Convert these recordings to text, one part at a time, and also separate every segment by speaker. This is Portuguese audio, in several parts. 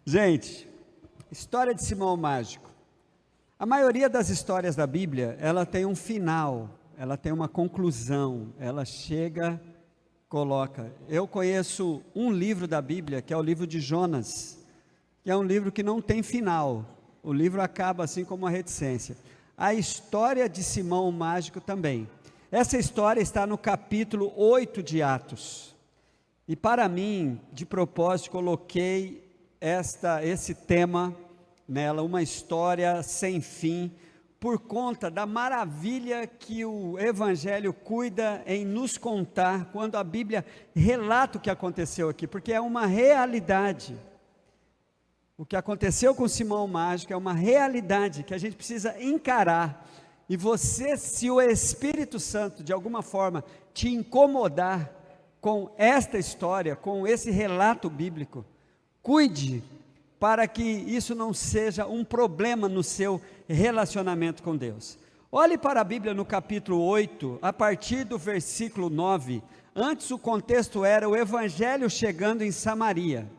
Speaker 1: Gente, história de Simão Mágico. A maioria das histórias da Bíblia, ela tem um final, ela tem uma conclusão, ela chega, coloca. Eu conheço um livro da Bíblia, que é o livro de Jonas, que é um livro que não tem final. O livro acaba assim como uma reticência. A história de Simão Mágico também. Essa história está no capítulo 8 de Atos. E para mim, de propósito, coloquei esse tema nela, uma história sem fim, por conta da maravilha que o Evangelho cuida em nos contar, quando a Bíblia relata o que aconteceu aqui, porque é uma realidade. O que aconteceu com Simão Mágico é uma realidade que a gente precisa encarar. E você, se o Espírito Santo de alguma forma te incomodar com esta história, com esse relato bíblico, cuide para que isso não seja um problema no seu relacionamento com Deus. Olhe para a Bíblia no capítulo 8, a partir do versículo 9. Antes o contexto era o Evangelho chegando em Samaria.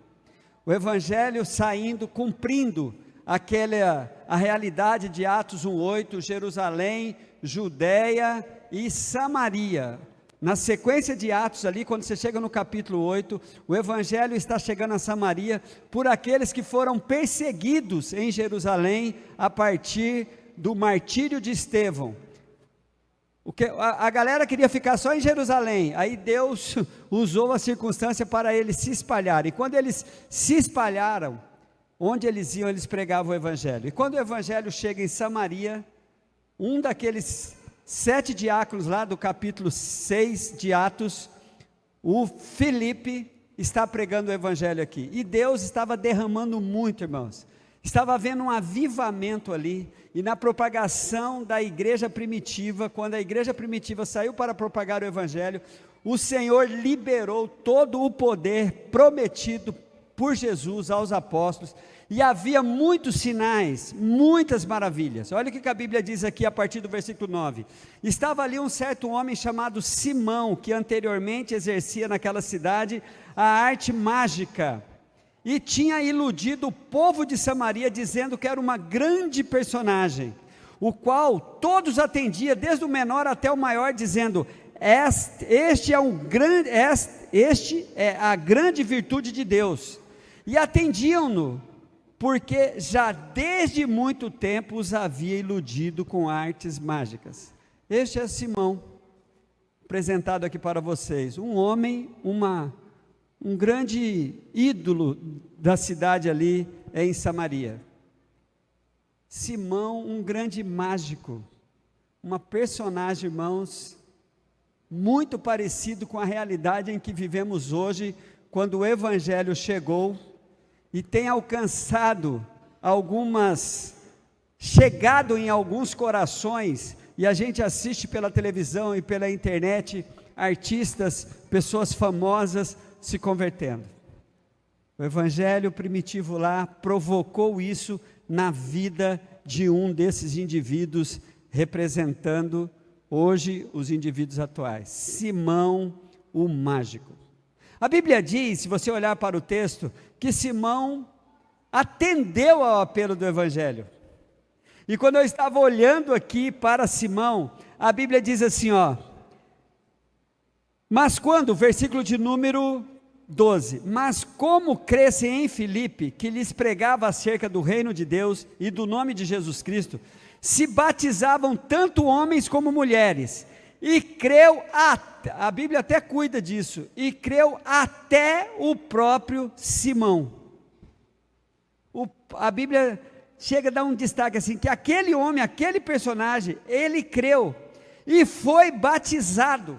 Speaker 1: O Evangelho saindo, cumprindo a realidade de Atos 1:8, Jerusalém, Judeia e Samaria. Na sequência de Atos ali, quando você chega no capítulo 8, o Evangelho está chegando a Samaria por aqueles que foram perseguidos em Jerusalém a partir do martírio de Estevão. A galera queria ficar só em Jerusalém, aí Deus usou a circunstância para eles se espalharem. E quando eles se espalharam, onde eles iam, eles pregavam o Evangelho. E quando o Evangelho chega em Samaria, um daqueles 7 diáconos lá do capítulo 6 de Atos, o Filipe, está pregando o Evangelho aqui. E Deus estava derramando muito, irmãos. Estava havendo um avivamento ali, e na propagação da igreja primitiva, quando a igreja primitiva saiu para propagar o Evangelho, o Senhor liberou todo o poder prometido por Jesus aos apóstolos, e havia muitos sinais, muitas maravilhas. Olha o que a Bíblia diz aqui a partir do versículo 9. Estava ali um certo homem chamado Simão, que anteriormente exercia naquela cidade a arte mágica, e tinha iludido o povo de Samaria, dizendo que era uma grande personagem, o qual todos atendia, desde o menor até o maior, dizendo: este é a grande virtude de Deus. E atendiam-no, porque já desde muito tempo os havia iludido com artes mágicas. Este é Simão, apresentado aqui para vocês, um homem, um grande ídolo da cidade ali em Samaria. Simão, um grande mágico, uma personagem, irmãos, muito parecido com a realidade em que vivemos hoje, quando o Evangelho chegou e tem chegado em alguns corações, e a gente assiste pela televisão e pela internet, artistas, pessoas famosas se convertendo. O Evangelho primitivo lá provocou isso na vida de um desses indivíduos, representando hoje os indivíduos atuais, Simão o Mágico. A Bíblia diz, se você olhar para o texto, que Simão atendeu ao apelo do Evangelho. E quando eu estava olhando aqui para Simão, a Bíblia diz assim, mas quando, versículo de número 12, mas como crescem em Filipe, que lhes pregava acerca do reino de Deus e do nome de Jesus Cristo, se batizavam tanto homens como mulheres, e creu, a Bíblia até cuida disso, e creu até o próprio Simão. A Bíblia chega a dar um destaque assim, que aquele homem, aquele personagem, ele creu, e foi batizado,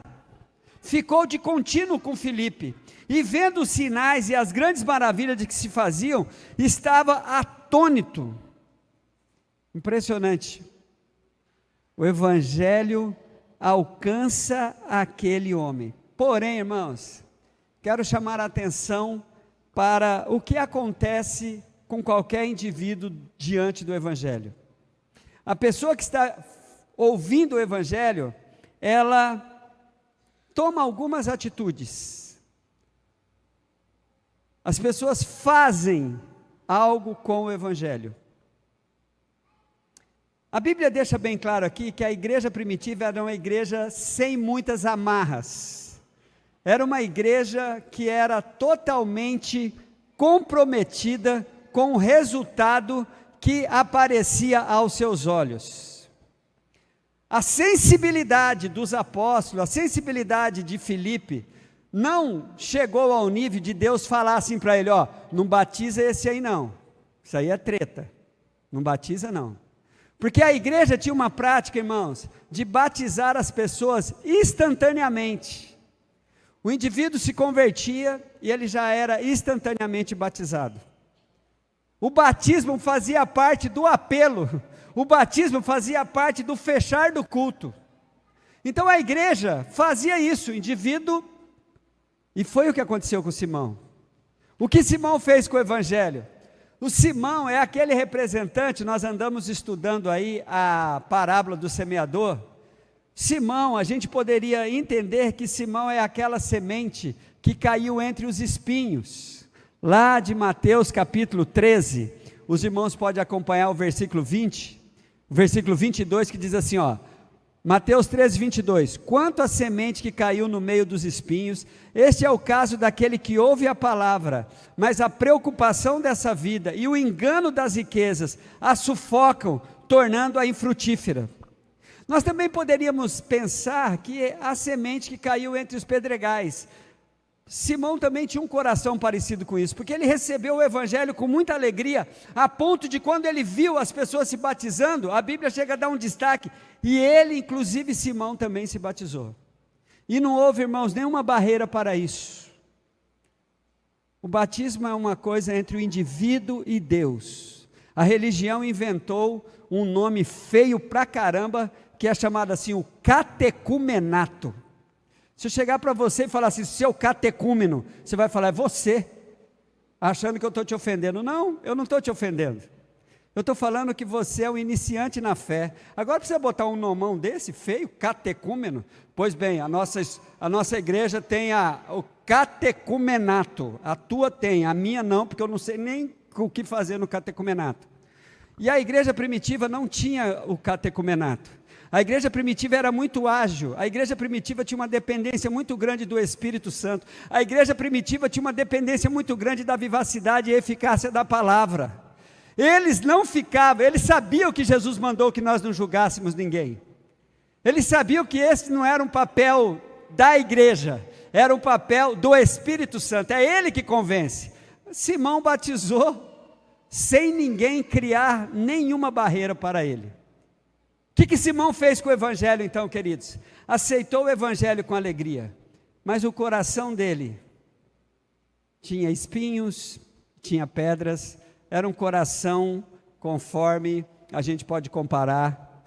Speaker 1: ficou de contínuo com Filipe, e vendo os sinais e as grandes maravilhas de que se faziam, estava atônito. Impressionante. O Evangelho alcança aquele homem. Porém, irmãos, quero chamar a atenção para o que acontece com qualquer indivíduo diante do Evangelho. A pessoa que está ouvindo o Evangelho, ela toma algumas atitudes. As pessoas fazem algo com o Evangelho. A Bíblia deixa bem claro aqui que a igreja primitiva era uma igreja sem muitas amarras. Era uma igreja que era totalmente comprometida com o resultado que aparecia aos seus olhos. A sensibilidade dos apóstolos, a sensibilidade de Filipe, não chegou ao nível de Deus falar assim para ele, ó, não batiza esse aí não, isso aí é treta, não batiza não. Porque a igreja tinha uma prática, irmãos, de batizar as pessoas instantaneamente. O indivíduo se convertia e ele já era instantaneamente batizado. O batismo fazia parte do apelo, o batismo fazia parte do fechar do culto. Então a igreja fazia isso, o indivíduo, e foi o que aconteceu com Simão. O que Simão fez com o Evangelho? O Simão é aquele representante, nós andamos estudando aí a parábola do semeador. Simão, a gente poderia entender que Simão é aquela semente que caiu entre os espinhos. Lá de Mateus capítulo 13, os irmãos podem acompanhar o versículo 20, o versículo 22 que diz assim, ó, Mateus 13, 22, quanto à semente que caiu no meio dos espinhos, este é o caso daquele que ouve a palavra, mas a preocupação dessa vida e o engano das riquezas a sufocam, tornando-a infrutífera. Nós também poderíamos pensar que a semente que caiu entre os pedregais, Simão também tinha um coração parecido com isso, porque ele recebeu o Evangelho com muita alegria, a ponto de quando ele viu as pessoas se batizando, a Bíblia chega a dar um destaque, e ele, inclusive Simão, também se batizou. E não houve, irmãos, nenhuma barreira para isso. O batismo é uma coisa entre o indivíduo e Deus. A religião inventou um nome feio pra caramba, que é chamado assim, o catecumenato. Se eu chegar para você e falar assim, seu catecúmeno, você vai falar, é você, achando que eu estou te ofendendo. Não, eu não estou te ofendendo. Eu estou falando que você é um iniciante na fé. Agora precisa botar um nomão desse, feio, catecúmeno? Pois bem, a nossa igreja tem o catecumenato. A tua tem, a minha não, porque eu não sei nem o que fazer no catecumenato. E a igreja primitiva não tinha o catecumenato. A igreja primitiva era muito ágil, a igreja primitiva tinha uma dependência muito grande do Espírito Santo, a igreja primitiva tinha uma dependência muito grande da vivacidade e eficácia da palavra. Eles não ficavam, eles sabiam que Jesus mandou que nós não julgássemos ninguém, eles sabiam que esse não era um papel da igreja, era um papel do Espírito Santo, é Ele que convence. Simão batizou sem ninguém criar nenhuma barreira para ele. O que Simão fez com o Evangelho então, queridos? Aceitou o Evangelho com alegria, mas o coração dele tinha espinhos, tinha pedras, era um coração conforme a gente pode comparar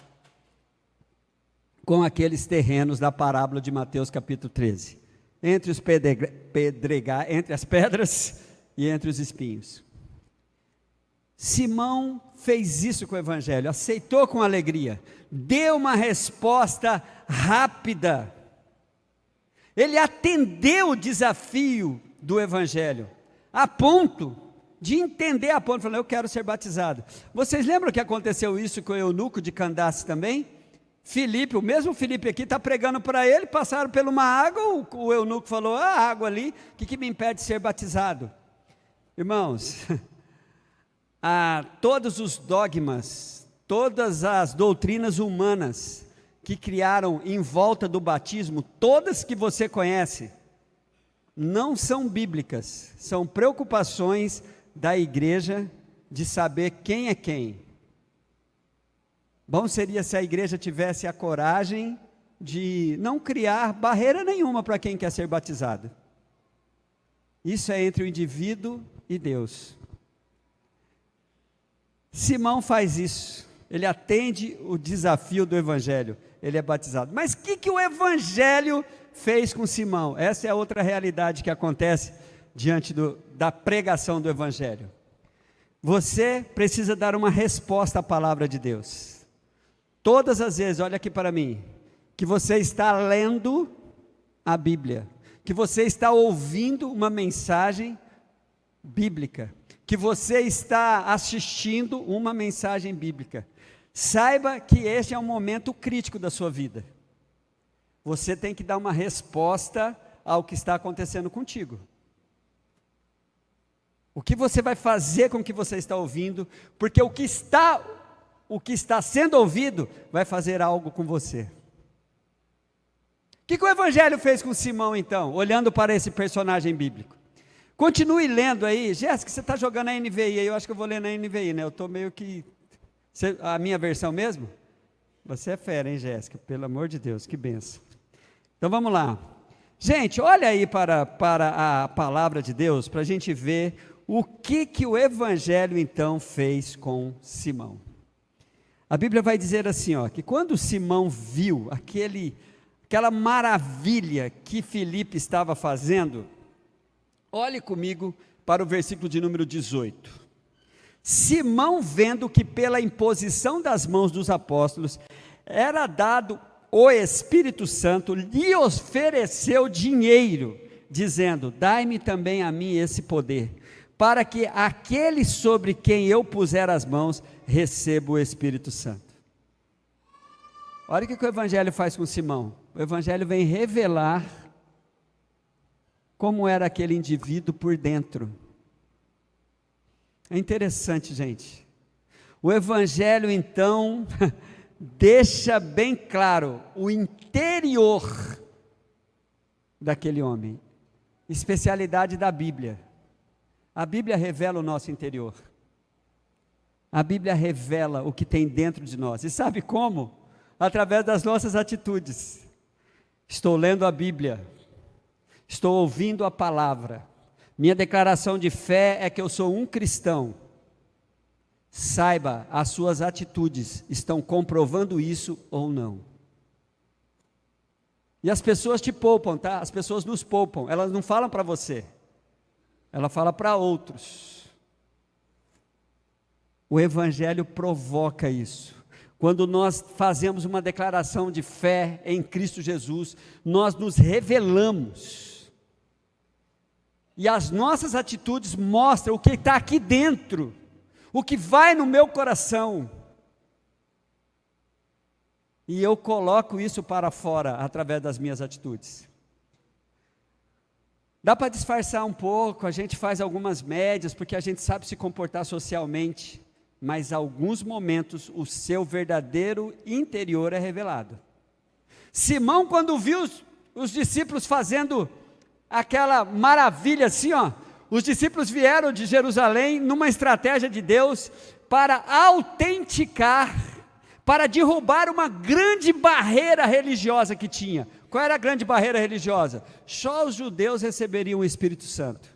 Speaker 1: com aqueles terrenos da parábola de Mateus capítulo 13, entre os entre as pedras e entre os espinhos. Simão fez isso com o Evangelho, aceitou com alegria, deu uma resposta rápida, ele atendeu o desafio do Evangelho, a ponto de entender, a ponto de falar, eu quero ser batizado. Vocês lembram que aconteceu isso com o eunuco de Candace também? Filipe, o mesmo Filipe aqui está pregando para ele, passaram por uma água, o eunuco falou, a água ali, o que me impede de ser batizado? Irmãos, todos os dogmas, todas as doutrinas humanas que criaram em volta do batismo, todas que você conhece, não são bíblicas, são preocupações da igreja de saber quem é quem. Bom seria se a igreja tivesse a coragem de não criar barreira nenhuma para quem quer ser batizado. Isso é entre o indivíduo e Deus. Simão faz isso, ele atende o desafio do Evangelho, ele é batizado. Mas o que o Evangelho fez com Simão? Essa é a outra realidade que acontece diante da pregação do Evangelho. Você precisa dar uma resposta à palavra de Deus. Todas as vezes, olha aqui para mim, que você está lendo a Bíblia, que você está ouvindo uma mensagem bíblica, que você está assistindo uma mensagem bíblica, saiba que este é um momento crítico da sua vida. Você tem que dar uma resposta ao que está acontecendo contigo. O que você vai fazer com o que você está ouvindo, porque o que está sendo ouvido vai fazer algo com você. O que o Evangelho fez com Simão então, olhando para esse personagem bíblico? Continue lendo aí. Jéssica, você está jogando a NVI aí, eu acho que eu vou ler na NVI, né? Eu estou meio que... a minha versão mesmo? Você é fera, hein, Jéssica? Pelo amor de Deus, que benção. Então vamos lá. Gente, olha aí para a palavra de Deus, para a gente ver o que o Evangelho então fez com Simão. A Bíblia vai dizer assim, ó, que quando Simão viu aquela maravilha que Filipe estava fazendo, olhe comigo para o versículo de número 18. Simão, vendo que pela imposição das mãos dos apóstolos era dado o Espírito Santo, lhe ofereceu dinheiro, dizendo: dai-me também a mim esse poder, para que aquele sobre quem eu puser as mãos receba o Espírito Santo. Olha o que o Evangelho faz com Simão. O Evangelho vem revelar como era aquele indivíduo por dentro. É interessante, gente. O Evangelho, então, deixa bem claro o interior daquele homem. Especialidade da Bíblia. A Bíblia revela o nosso interior. A Bíblia revela o que tem dentro de nós. E sabe como? Através das nossas atitudes. Estou lendo a Bíblia. Estou ouvindo a palavra. Minha declaração de fé é que eu sou um cristão. Saiba, as suas atitudes estão comprovando isso ou não. E as pessoas te poupam, tá? As pessoas nos poupam. Elas não falam para você. Ela fala para outros. O Evangelho provoca isso. Quando nós fazemos uma declaração de fé em Cristo Jesus, nós nos revelamos. E as nossas atitudes mostram o que está aqui dentro, o que vai no meu coração. E eu coloco isso para fora através das minhas atitudes. Dá para disfarçar um pouco, a gente faz algumas médias, porque a gente sabe se comportar socialmente, mas em alguns momentos o seu verdadeiro interior é revelado. Simão, quando viu os discípulos fazendo aquela maravilha assim, ó, os discípulos vieram de Jerusalém numa estratégia de Deus para autenticar, para derrubar uma grande barreira religiosa que tinha. Qual era a grande barreira religiosa? Só os judeus receberiam o Espírito Santo.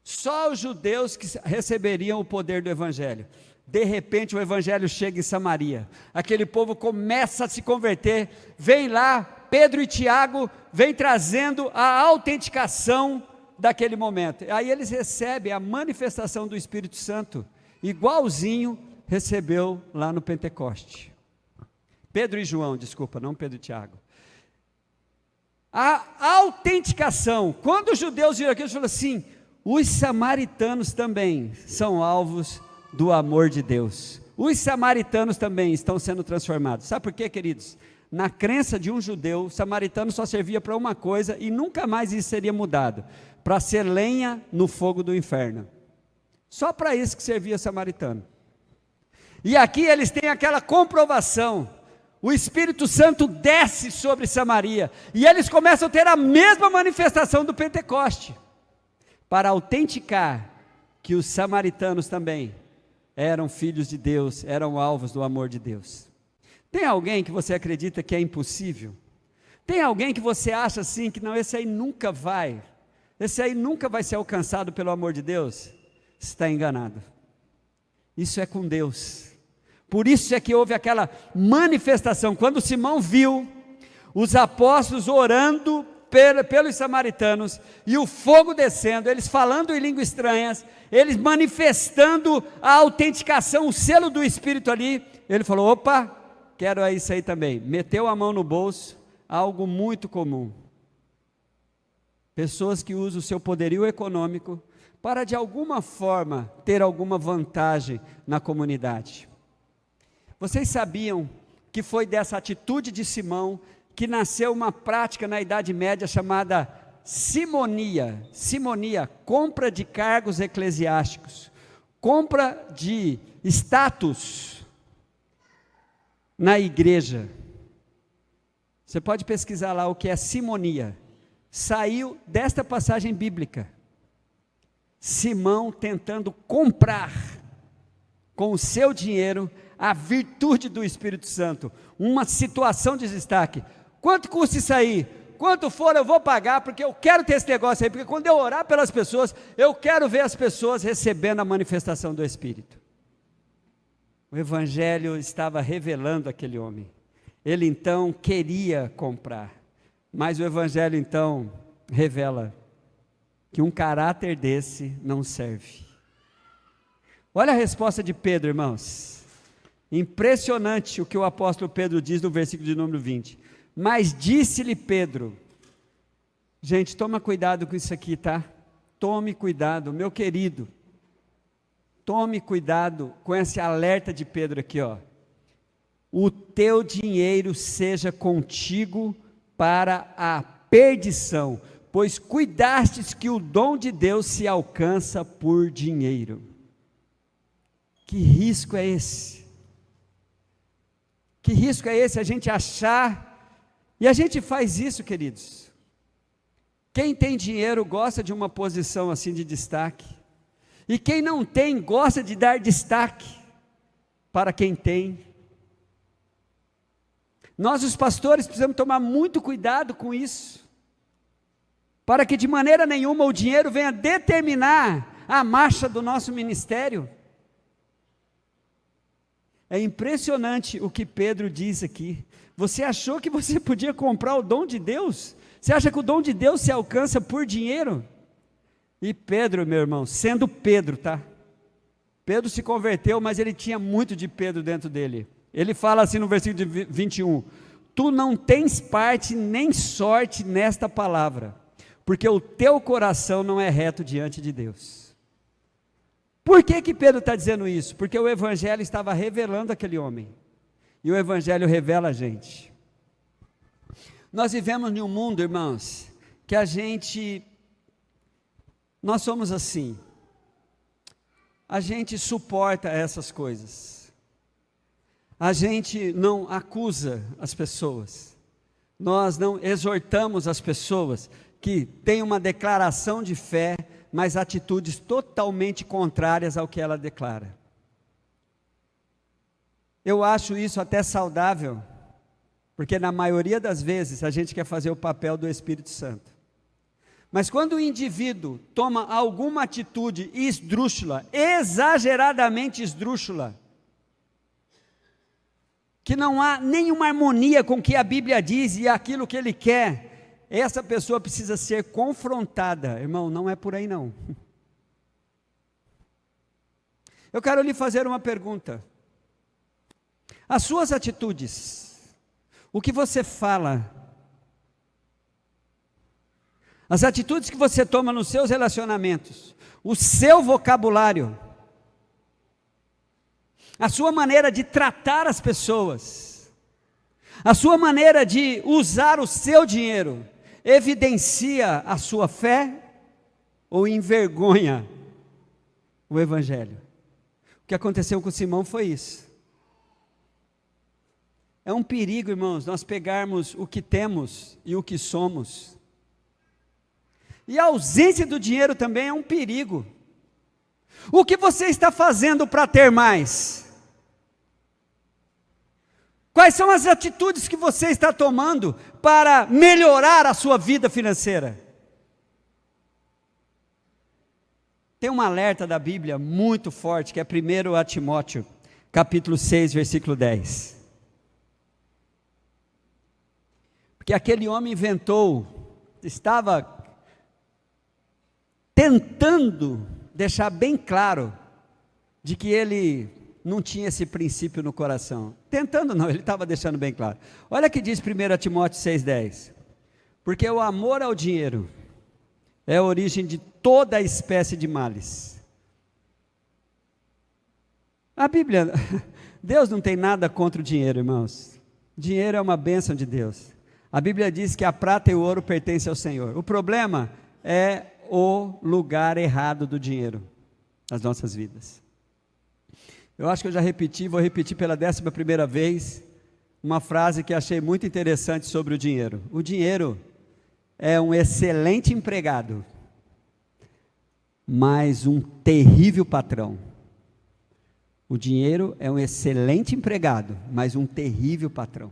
Speaker 1: Só os judeus que receberiam o poder do Evangelho. De repente o Evangelho chega em Samaria. Aquele povo começa a se converter. Vem lá, Pedro e Tiago, vem trazendo a autenticação daquele momento. Aí eles recebem a manifestação do Espírito Santo, igualzinho recebeu lá no Pentecoste. Pedro e João, desculpa, não Pedro e Tiago. A autenticação, quando os judeus viram aquilo, eles falaram assim: os samaritanos também são alvos do amor de Deus. Os samaritanos também estão sendo transformados. Sabe por quê, queridos? Na crença de um judeu, o samaritano só servia para uma coisa e nunca mais isso seria mudado: para ser lenha no fogo do inferno. Só para isso que servia o samaritano. E aqui eles têm aquela comprovação. O Espírito Santo desce sobre Samaria, e eles começam a ter a mesma manifestação do Pentecoste, para autenticar que os samaritanos também eram filhos de Deus, eram alvos do amor de Deus. Tem alguém que você acredita que é impossível? Tem alguém que você acha assim, que não, esse aí nunca vai ser alcançado pelo amor de Deus? Está enganado. Isso é com Deus. Por isso é que houve aquela manifestação, quando Simão viu os apóstolos orando pelos samaritanos, e o fogo descendo, eles falando em línguas estranhas, eles manifestando a autenticação, o selo do Espírito ali, ele falou: opa, quero isso aí também. Meteu a mão no bolso, algo muito comum. Pessoas que usam o seu poderio econômico para de alguma forma ter alguma vantagem na comunidade. Vocês sabiam que foi dessa atitude de Simão que nasceu uma prática na Idade Média chamada simonia? Simonia, compra de cargos eclesiásticos, compra de status na igreja. Você pode pesquisar lá o que é simonia. Saiu desta passagem bíblica. Simão tentando comprar com o seu dinheiro a virtude do Espírito Santo, uma situação de destaque. Quanto custa isso aí? Quanto for eu vou pagar, porque eu quero ter esse negócio aí, porque quando eu orar pelas pessoas, eu quero ver as pessoas recebendo a manifestação do Espírito. O Evangelho estava revelando aquele homem. Ele então queria comprar, mas o Evangelho então revela que um caráter desse não serve. Olha a resposta de Pedro, irmãos. Impressionante o que o apóstolo Pedro diz no versículo de número 20. Mas disse-lhe Pedro, gente, toma cuidado com isso aqui, tá? Tome cuidado, meu querido. Tome cuidado com esse alerta de Pedro aqui, ó. O teu dinheiro seja contigo para a perdição, pois cuidastes que o dom de Deus se alcança por dinheiro. Que risco é esse? Que risco é esse a gente achar, e a gente faz isso, queridos. Quem tem dinheiro gosta de uma posição assim de destaque, e quem não tem gosta de dar destaque para quem tem. Nós os pastores precisamos tomar muito cuidado com isso, para que de maneira nenhuma o dinheiro venha determinar a marcha do nosso ministério. É impressionante o que Pedro diz aqui. Você achou que você podia comprar o dom de Deus? Você acha que o dom de Deus se alcança por dinheiro? E Pedro, meu irmão, sendo Pedro, tá? Pedro se converteu, mas ele tinha muito de Pedro dentro dele. Ele fala assim no versículo 21, tu não tens parte nem sorte nesta palavra, porque o teu coração não é reto diante de Deus. Por que Pedro está dizendo isso? Porque o Evangelho estava revelando aquele homem, e o Evangelho revela a gente. Nós vivemos em um mundo, irmãos, que nós somos assim, a gente suporta essas coisas, a gente não acusa as pessoas, nós não exortamos as pessoas que têm uma declaração de fé, mas atitudes totalmente contrárias ao que ela declara. Eu acho isso até saudável, porque na maioria das vezes a gente quer fazer o papel do Espírito Santo. Mas quando o indivíduo toma alguma atitude esdrúxula, exageradamente esdrúxula, que não há nenhuma harmonia com o que a Bíblia diz e aquilo que ele quer, essa pessoa precisa ser confrontada. Irmão, não é por aí não. Eu quero lhe fazer uma pergunta. As suas atitudes, o que você fala, as atitudes que você toma nos seus relacionamentos, o seu vocabulário, a sua maneira de tratar as pessoas, a sua maneira de usar o seu dinheiro, evidencia a sua fé ou envergonha o Evangelho? O que aconteceu com Simão foi isso. É um perigo, irmãos, nós pegarmos o que temos e o que somos. E a ausência do dinheiro também é um perigo. O que você está fazendo para ter mais? Quais são as atitudes que você está tomando para melhorar a sua vida financeira? Tem um alerta da Bíblia muito forte, que é 1 a Timóteo, capítulo 6, versículo 10. Porque aquele homem estava tentando deixar bem claro de que ele não tinha esse princípio no coração. Tentando não, ele estava deixando bem claro. Olha o que diz 1 Timóteo 6,10. Porque o amor ao dinheiro é a origem de toda a espécie de males. A Bíblia, Deus não tem nada contra o dinheiro, irmãos. Dinheiro é uma bênção de Deus. A Bíblia diz que a prata e o ouro pertencem ao Senhor. O problema é o lugar errado do dinheiro nas nossas vidas. Eu acho que eu já repeti, vou repetir pela 11ª vez, uma frase que achei muito interessante sobre o dinheiro. O dinheiro é um excelente empregado, mas um terrível patrão. O dinheiro é um excelente empregado, mas um terrível patrão.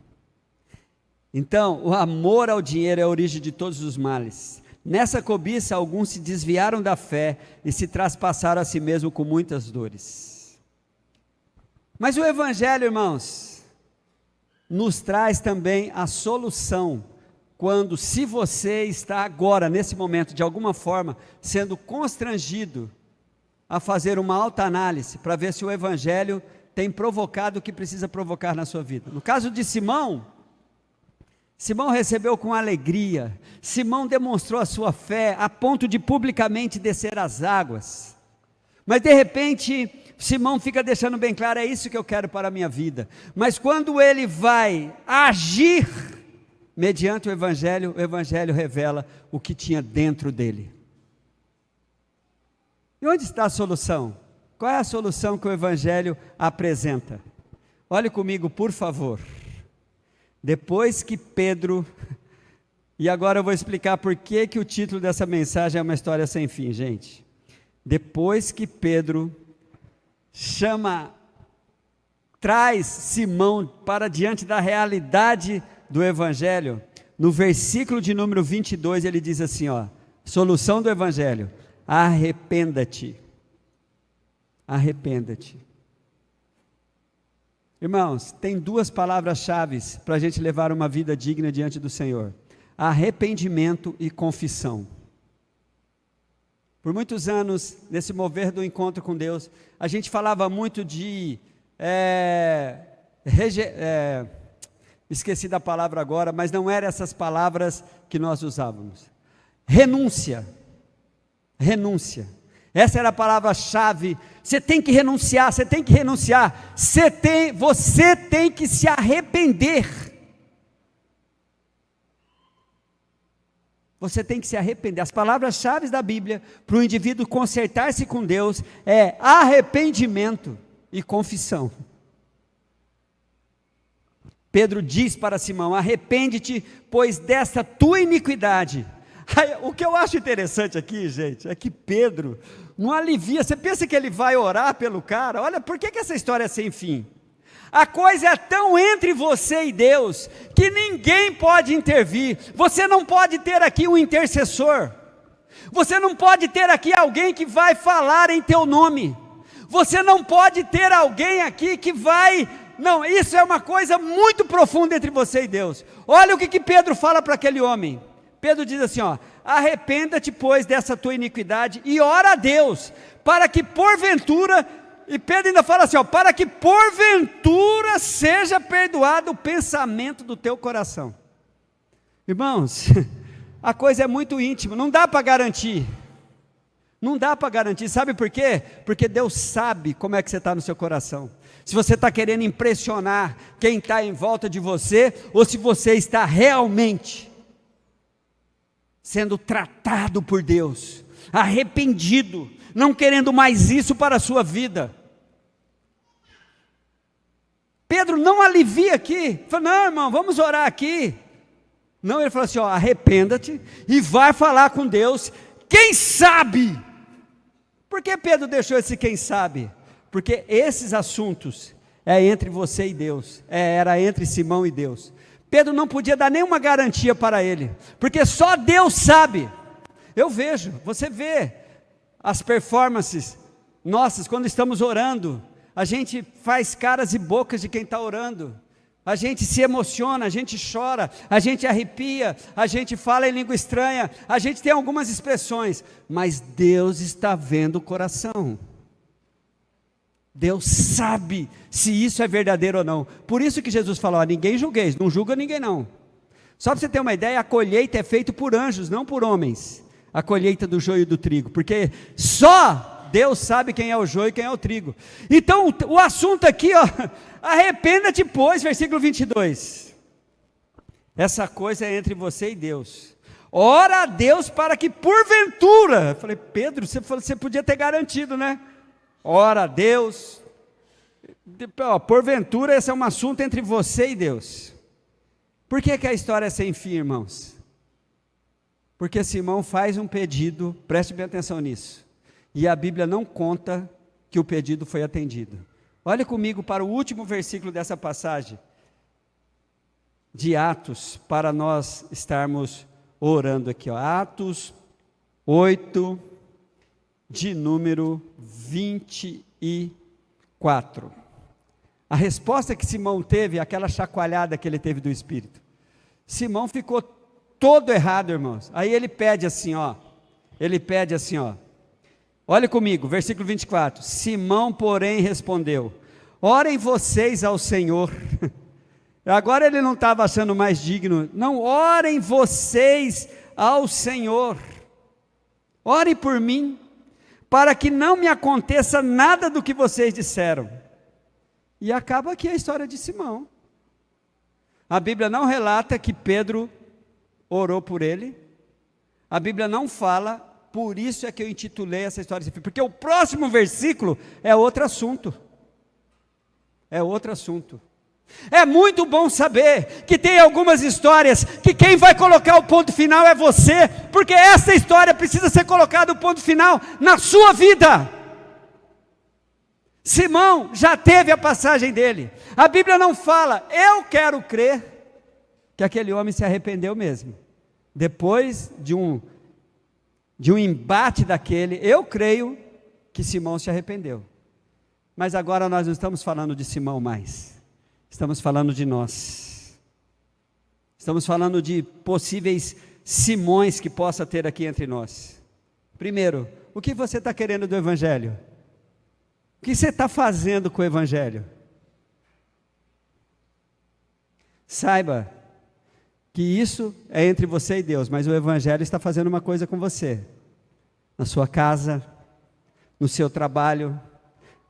Speaker 1: Então, o amor ao dinheiro é a origem de todos os males. Nessa cobiça, alguns se desviaram da fé e se traspassaram a si mesmo com muitas dores. Mas o Evangelho, irmãos, nos traz também a solução, quando, se você está agora, nesse momento, de alguma forma, sendo constrangido a fazer uma autoanálise, para ver se o Evangelho tem provocado o que precisa provocar na sua vida. No caso de Simão, Simão recebeu com alegria, Simão demonstrou a sua fé, a ponto de publicamente descer as águas, mas de repente, Simão fica deixando bem claro, é isso que eu quero para a minha vida, mas quando ele vai agir, mediante o Evangelho revela o que tinha dentro dele. E onde está a solução? Qual é a solução que o Evangelho apresenta? Olhe comigo, por favor. Depois que Pedro, e agora eu vou explicar por que o título dessa mensagem é uma história sem fim, gente. Depois que Pedro traz Simão para diante da realidade do Evangelho, no versículo de número 22, ele diz assim, solução do Evangelho: arrependa-te, arrependa-te. Irmãos, tem duas palavras-chave para a gente levar uma vida digna diante do Senhor: arrependimento e confissão. Por muitos anos, nesse mover do encontro com Deus, a gente falava muito de, esqueci da palavra agora, mas não eram essas palavras que nós usávamos. Renúncia, renúncia. Essa era a palavra-chave. Você tem que renunciar, você tem que renunciar, você tem que se arrepender. Você tem que se arrepender. As palavras-chave da Bíblia para o indivíduo consertar-se com Deus é arrependimento e confissão. Pedro diz para Simão: arrepende-te, pois dessa tua iniquidade. O que eu acho interessante aqui, gente, é que Pedro não alivia. Você pensa que ele vai orar pelo cara? Olha, por que essa história é sem fim? A coisa é tão entre você e Deus, que ninguém pode intervir. Você não pode ter aqui um intercessor, você não pode ter aqui alguém que vai falar em teu nome, você não pode ter alguém aqui que vai... Não, isso é uma coisa muito profunda entre você e Deus. Olha o que Pedro fala para aquele homem. Pedro diz assim, arrependa-te, pois, dessa tua iniquidade, e ora a Deus, para que porventura... E Pedro ainda fala assim, para que porventura seja perdoado o pensamento do teu coração. Irmãos, a coisa é muito íntima, não dá para garantir. Não dá para garantir, sabe por quê? Porque Deus sabe como é que você está no seu coração. Se você está querendo impressionar quem está em volta de você, ou se você está realmente sendo tratado por Deus, arrependido, não querendo mais isso para a sua vida. Pedro não alivia aqui, fala, não irmão, vamos orar aqui. Não, ele fala assim, arrependa-te e vai falar com Deus, quem sabe? Por que Pedro deixou esse quem sabe? Porque esses assuntos é entre você e Deus, era entre Simão e Deus. Pedro não podia dar nenhuma garantia para ele, porque só Deus sabe. Eu vejo, você vê as performances nossas quando estamos orando, a gente faz caras e bocas de quem está orando, a gente se emociona, a gente chora, a gente arrepia, a gente fala em língua estranha, a gente tem algumas expressões, mas Deus está vendo o coração. Deus sabe se isso é verdadeiro ou não. Por isso que Jesus falou, ninguém julgueis, não julga ninguém não. Só para você ter uma ideia, a colheita é feita por anjos, não por homens. a colheita do joio e do trigo, porque só Deus sabe quem é o joio e quem é o trigo. Então o assunto aqui, ó, arrependa-te pois, versículo 22, essa coisa é entre você e Deus, ora a Deus para que porventura, eu falei, Pedro, você podia ter garantido, né? Ora a Deus, porventura esse é um assunto entre você e Deus. Por que a história é sem fim, irmãos? Porque Simão faz um pedido, preste bem atenção nisso, e a Bíblia não conta que o pedido foi atendido. Olhe comigo para o último versículo dessa passagem de Atos, para nós estarmos orando aqui, ó. Atos 8, de número 24. A resposta que Simão teve, aquela chacoalhada que ele teve do Espírito. Simão ficou todo errado, irmãos. Aí ele pede assim, ó. Olha comigo, versículo 24. Simão, porém, respondeu: orem vocês ao Senhor. Agora ele não estava achando mais digno. Não, orem vocês ao Senhor. Orem por mim, para que não me aconteça nada do que vocês disseram. E acaba aqui a história de Simão. A Bíblia não relata que Pedro orou por ele. A Bíblia não fala, por isso é que eu intitulei essa história, porque o próximo versículo é outro assunto. É muito bom saber que tem algumas histórias que quem vai colocar o ponto final é você, porque essa história precisa ser colocada o ponto final na sua vida. Simão já teve a passagem dele. A Bíblia não fala, eu quero crer que aquele homem se arrependeu mesmo. Depois de um embate daquele, eu creio que Simão se arrependeu. Mas agora nós não estamos falando de Simão mais. Estamos falando de nós. Estamos falando de possíveis Simões que possa ter aqui entre nós. Primeiro, o que você está querendo do Evangelho? O que você está fazendo com o Evangelho? Saiba que isso é entre você e Deus, mas o Evangelho está fazendo uma coisa com você, na sua casa, no seu trabalho,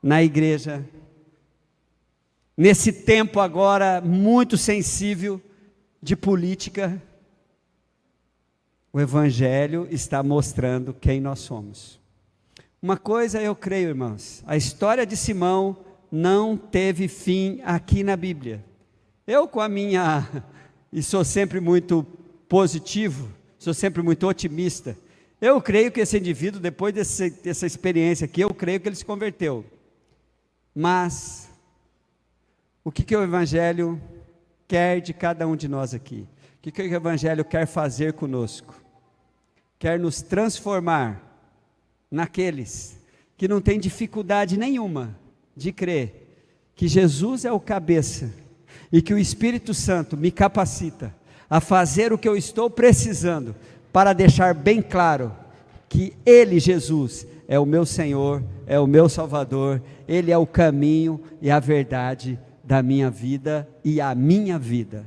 Speaker 1: na igreja, nesse tempo agora muito sensível de política, o Evangelho está mostrando quem nós somos. Uma coisa eu creio, irmãos, a história de Simão não teve fim aqui na Bíblia. Eu com a minha, e sou sempre muito positivo, sou sempre muito otimista, eu creio que esse indivíduo, depois dessa experiência aqui, eu creio que ele se converteu. Mas, o que o Evangelho quer de cada um de nós aqui? O que o Evangelho quer fazer conosco? Quer nos transformar naqueles que não têm dificuldade nenhuma de crer que Jesus é o cabeça e que o Espírito Santo me capacita a fazer o que eu estou precisando para deixar bem claro que Ele, Jesus, é o meu Senhor, é o meu Salvador, Ele é o caminho e a verdade da minha vida e a minha vida.